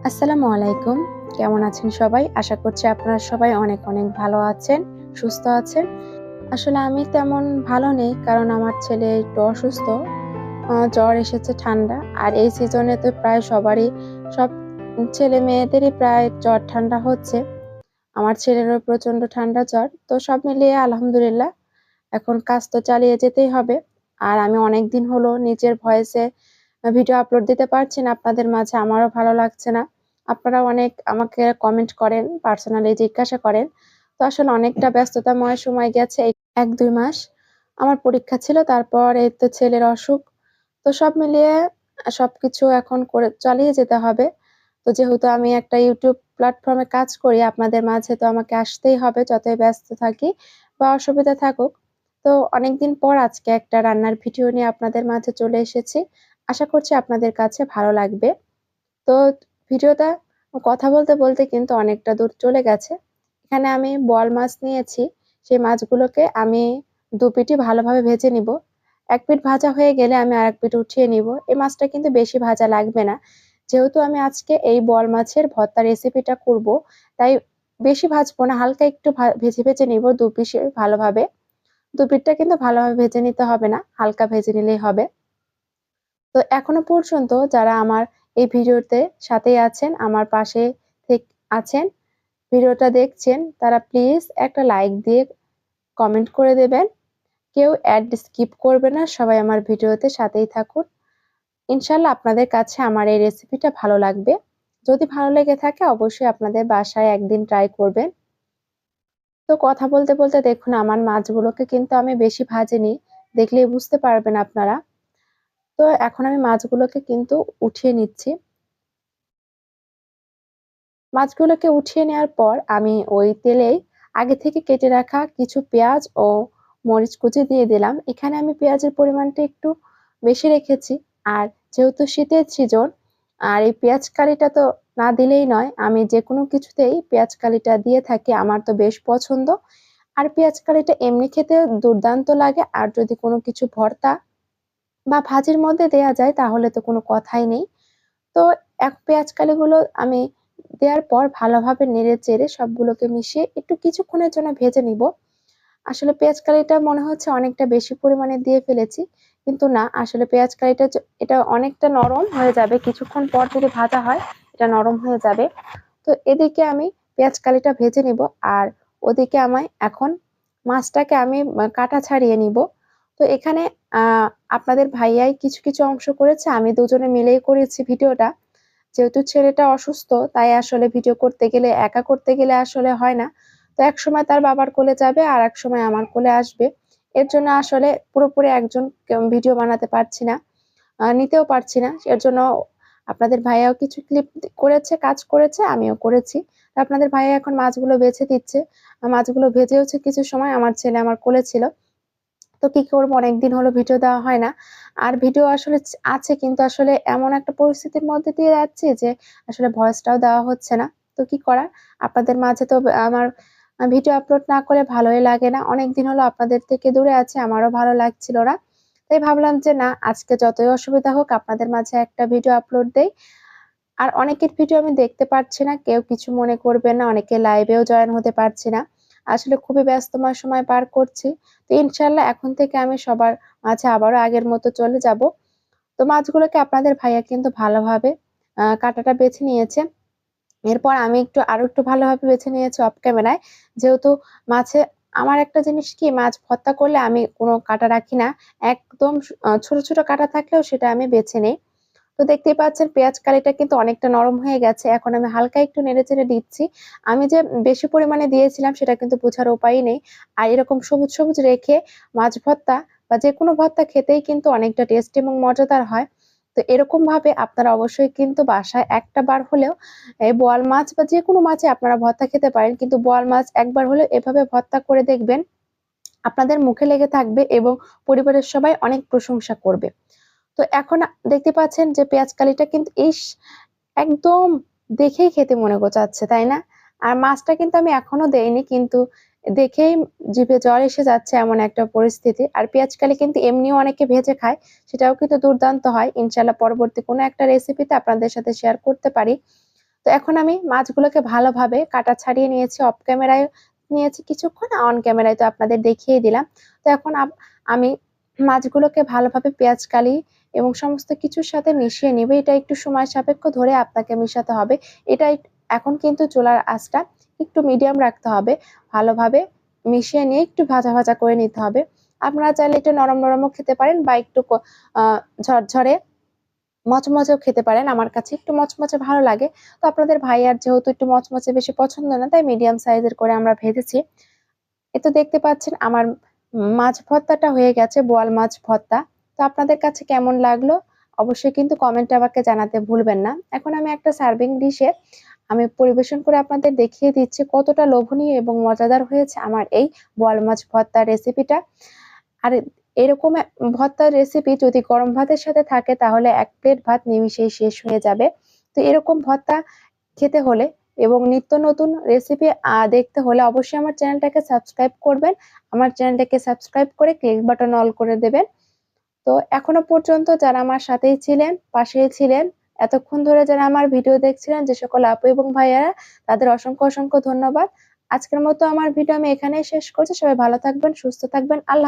আসসালামু আলাইকুম। কেমন আছেন সবাই? আশা করছি আপনারা সবাই অনেক অনেক ভালো আছেন, সুস্থ আছেন। আসলে আমি তেমন ভালো নেই কারণ আমার ছেলে একটু অসুস্থ। জ্বর এসেছে, ঠান্ডা। আর এই সিজনে তো প্রায় সব ছেলে-মেয়েদেরই প্রায় জ্বর ঠান্ডা হচ্ছে। আমার ছেলেরও প্রচন্ড ঠান্ডা জ্বর। তো সব মিলিয়ে আলহামদুলিল্লাহ এখন কাজ তো চালিয়ে যেতেই হবে। আর আমি অনেকদিন হলো নিজের ভয়েসে ভিডিও আপলোড দিতে পারছি না আপনাদের মাঝে। আমারও ভালো লাগছে না। আপনারা অনেক আমাকে কমেন্ট করেন, পার্সোনালি জিজ্ঞাসা করেন। তো আসলে অনেকটা ব্যস্ততাময় সময় গেছে এই ১-২ মাস। আমার পরীক্ষা ছিল, তারপর এই তো ছেলের অসুখ। তো সব মিলিয়ে সবকিছু এখন করে চালিয়ে যেতে হবে। তো যেহেতু আমি একটা YouTube প্ল্যাটফর্মে কাজ করি, আপনাদের মাঝে তো আমাকে আসতেই হবে যতই ব্যস্ত থাকি বা অসুবিধা থাকুক। তো অনেকদিন পর আজকে একটা রান্নার ভিডিও নিয়ে আপনাদের মাঝে চলে এসেছি। আশা করছি আপনাদের কাছে ভালো লাগবে। তো ভিডিওটা কথা বলতে বলতে কিন্তু অনেকটা দূর চলে গেছে। এখানে আমি বোয়াল মাছ নিয়েছি। সেই মাছগুলোকে আমি ২ পিঠই ভালোভাবে ভেজে নিবো। ১ পিঠ ভাজা হয়ে গেলে আমি আরেক পিঠ উঠিয়ে নিবো। এই মাছটা কিন্তু বেশি ভাজা লাগবে না। যেহেতু আমি আজকে এই বোয়াল মাছের ভর্তা রেসিপিটা করবো, তাই বেশি ভাজবো না, হালকা একটু ভেজে নিবো ২ পিসই ভালোভাবে। ২ পিঠটা কিন্তু ভালোভাবে ভেজে নিতে হবে না, হালকা ভেজে নিলেই হবে। তো এখনো পর্যন্ত যারা আমার এই ভিডিওতে সাথেই আছেন, আমার পাশে আছেন, ভিডিওটা দেখছেন, তারা প্লিজ একটা লাইক দিয়ে কমেন্ট করে দেবেন। কেউ অ্যাড স্কিপ করবে না, সবাই আমার ভিডিওতে সাথেই থাকুন। ইনশাআল্লাহ আপনাদের কাছে আমার এই রেসিপিটা ভালো লাগবে। যদি ভালো লেগে থাকে অবশ্যই আপনাদের বাসায় একদিন ট্রাই করবেন। তো কথা বলতে বলতে দেখুন আমার মাছগুলোকে কিন্তু আমি বেশি ভাজিনি, দেখলেই বুঝতে পারবেন আপনারা। তো এখন আমি মাছগুলোকে কিন্তু উঠিয়ে নিচ্ছি। মাছগুলোকে উঠিয়ে নেওয়ার পর আমি ওই তেলেই আগে থেকে কেটে রাখা কিছু পেঁয়াজ ও মরিচ কুচি দিয়ে দিলাম। এখানে আমি পেঁয়াজের পরিমাণটা একটু বেশি রেখেছি। আর যেহেতু শীতের সিজন, আর এই পেঁয়াজ কালিটা তো না দিলেই নয়। আমি যেকোনো কিছুতেই পেঁয়াজ কালিটা দিয়ে থাকি, আমার তো বেশ পছন্দ। আর পেঁয়াজ কালিটা এমনি খেতেও দুর্দান্ত লাগে। আর যদি কোনো কিছু ভর্তা বা ভাজির মধ্যে দেয়া যায় তাহলে তো কোনো কথাই নেই। তো পেঁয়াজ কালিগুলো আমি দেওয়ার পর ভালোভাবে নেড়ে-চেড়ে সবগুলোকে মিশিয়ে একটু কিছুক্ষণের জন্য ভেজে নিব। আসলে পেঁয়াজ কালিটা মনে হচ্ছে অনেকটা বেশি পরিমাণে দিয়ে ফেলেছি। কিন্তু না, আসলে পেঁয়াজ কালিটা এটা অনেকটা নরম হয়ে যাবে। কিছুক্ষণ পর যদি ভাজা হয়, এটা নরম হয়ে যাবে। তো এদিকে আমি পেঁয়াজ কালিটা ভেজে নিব। আর ওদিকে আমায় এখন মাছটাকে আমি কাটা ছাড়িয়ে নিব। তো এখানে আ আপনাদের ভাইয়াই কিছু অংশ করেছে। আমি দুজনে মিলেই করেছি ভিডিওটা। যেহেতু ছেলেটা অসুস্থ, তাই আসলে ভিডিও করতে গেলে একা করতে গেলে আসলে হয় না। তো একসময় তার বাবার কোলে যাবে, আর একসময় আমার কোলে আসবে। এর জন্য আসলে পুরোপুরি একজন ভিডিও বানাতে পারছি না। নিতেও পারছি না। এর জন্য আপনাদের ভাইয়াও কিছু ক্লিপ কাজ করেছে, আমিও করেছি। তো আপনাদের ভাইয়া এখন মাছগুলো বেছে দিচ্ছে। মাছগুলো ভেজেওছে কিছু সময়, আমার ছেলে আমার কোলে ছিল। তো কি করবো, অনেকদিন হলো ভিডিও দেওয়া হয় না। আর ভিডিও আসলে আছে, কিন্তু আসলে এমন একটা পরিস্থিতির মধ্যে দিয়ে যাচ্ছি যে আসলে ভয়েসটাও দেওয়া হচ্ছে না। তো কি করার? আপনাদের মাঝে তো আমার ভিডিও আপলোড না করে ভালোই লাগে না। অনেকদিন হলো আপনাদের থেকে দূরে আছি, আমারও ভালো লাগছিল না। তাই ভাবলাম যে না, আজকে যতই অসুবিধা হোক আপনাদের মাঝে একটা ভিডিও আপলোড দেই। আর অনেকের ভিডিও আমি দেখতে পারছি না, কেউ কিছু মনে করবেন না। অনেকে লাইভেও জয়েন হতে পারছি না। আসলে খুবই ব্যস্তময় সময় পার করছি। তো ইনশাআল্লাহ এখন থেকে আমি সবার মাঝে আবারও আগের মতো চলে যাব। তো মাছগুলোকে আপনাদের ভাইয়া কিন্তু ভালোভাবে কাঁটাটা বেছে নিয়েছে। এরপর আমি আরো একটু ভালোভাবে বেছে নিয়েছি অফ ক্যামেরায়। যেহেতু মাছে আমার একটা জিনিস কি, মাছ ভর্তা করলে আমি কোনো কাঁটা রাখি না। একদম ছোট, ছোট কাঁটা থাকলেও সেটা আমি বেছে নেই। তো দেখতেই পাচ্ছেন পেঁয়াজ কালিটা কিন্তু অনেকটা নরম হয়ে গেছে। এখন আমি হালকা একটু নেড়েচেড়ে দিচ্ছি। আমি যে বেশি পরিমাণে দিয়েছিলাম সেটা কিন্তু বোঝার উপায়ই নেই। আর এরকম সবুজ, সবুজ রেখে মাছ ভর্তা বা যেকোনো ভর্তা খেতেই কিন্তু অনেকটা টেস্টি এবং মজাদার হয়। তো এরকমভাবে আপনারা অবশ্যই কিন্তু বাসায় একটা বার হলেও এই বোয়াল মাছ বা যেকোনো মাছে আপনারা ভর্তা খেতে পারেন। কিন্তু বোয়াল মাছ একবার হলেও এভাবে ভর্তা করে দেখবেন। আপনাদের মুখে লেগে থাকবে এবং পরিবারের সবাই অনেক প্রশংসা করবে। তো এখন দেখতে পাচ্ছেন যে পেঁয়াজ কালিটা কিন্তু একদম দেখেই খেতে মনে চাচ্ছে, তাই না? আর মাছটা কিন্তু আমি এখনো দেইনি, কিন্তু দেখেই জিভে জল এসে যাচ্ছে এমন একটা পরিস্থিতি। আর পেঁয়াজ কালি কিন্তু এমনিও অনেকে ভেজে খায়, সেটাও কিন্তু দুর্দান্ত হয়। ইনশাআল্লাহ পরবর্তী কোনো একটা রেসিপিতে আপনাদের সাথে শেয়ার করতে পারি। তো এখন আমি মাছগুলোকে ভালোভাবে কাটা ছাড়িয়ে নিয়েছি, অফ ক্যামেরায় নিয়েছি কিছুক্ষণ, অন ক্যামেরায় তো আপনাদের দেখিয়ে দিলাম। তো এখন আমি মাছগুলোকে ভালোভাবে পেঁয়াজ কালি এবং সমস্ত কিছুর সাথে মিশিয়ে নিবে। এটা একটু সময় সাপেক্ষ ধরে আপনাকে মিশাতে হবে। এটা এখন কিন্তু চুলার আঁচটা একটু মিডিয়াম রাখতে হবে। ভালোভাবে মিশিয়ে নিয়ে একটু ভাজা ভাজা করে নিতে হবে। আপনারা চাইলে এটা নরম নরমও খেতে পারেন বা একটু ঝরঝরে মচমচেও খেতে পারেন। আমার কাছে একটু মচমচে ভালো লাগে। তো আপনাদের ভাইয়ার যেহেতু একটু মচমচে বেশি পছন্দ না, তাই মিডিয়াম সাইজের করে আমরা ভেজেছি। এ তো দেখতে পাচ্ছেন আমার মাছ ভর্তাটা হয়ে গেছে, বোয়াল মাছ ভর্তা। তো আপনাদের কাছে কেমন লাগলো অবশ্যই কিন্তু কমেন্টে আমাকে জানাতে ভুলবেন না। এখন আমি একটা সার্ভিং ডিশে আমি পরিবেশন করে আপনাদের দেখিয়ে দিচ্ছি কতটা লোভনীয় এবং মজাদার হয়েছে আমার এই বোয়াল মাছ ভর্তার রেসিপিটা। আর এরকম ভর্তার রেসিপি যদি গরম ভাতের সাথে থাকে তাহলে ১ প্লেট ভাত নিমিষেই শেষ হয়ে যাবে। তো এরকম ভর্তা খেতে হলে এবং নিত্য নতুন রেসিপি দেখতে হলে অবশ্যই আমার চ্যানেলটাকে সাবস্ক্রাইব করবেন। আমার চ্যানেলটাকে সাবস্ক্রাইব করে ক্লিক বাটন অল করে দেবেন। তো এখনো পর্যন্ত যারা আমার সাথেই ছিলেন, পাশেই ছিলেন, এতক্ষণ ধরে যারা আমার ভিডিও দেখছিলেন, যে সকল আপু এবং ভাইয়ারা, তাদের অসংখ্য অসংখ্য ধন্যবাদ। আজকের মতো আমার ভিডিও আমি এখানেই শেষ করছি। সবাই ভালো থাকবেন, সুস্থ থাকবেন। আল্লাহ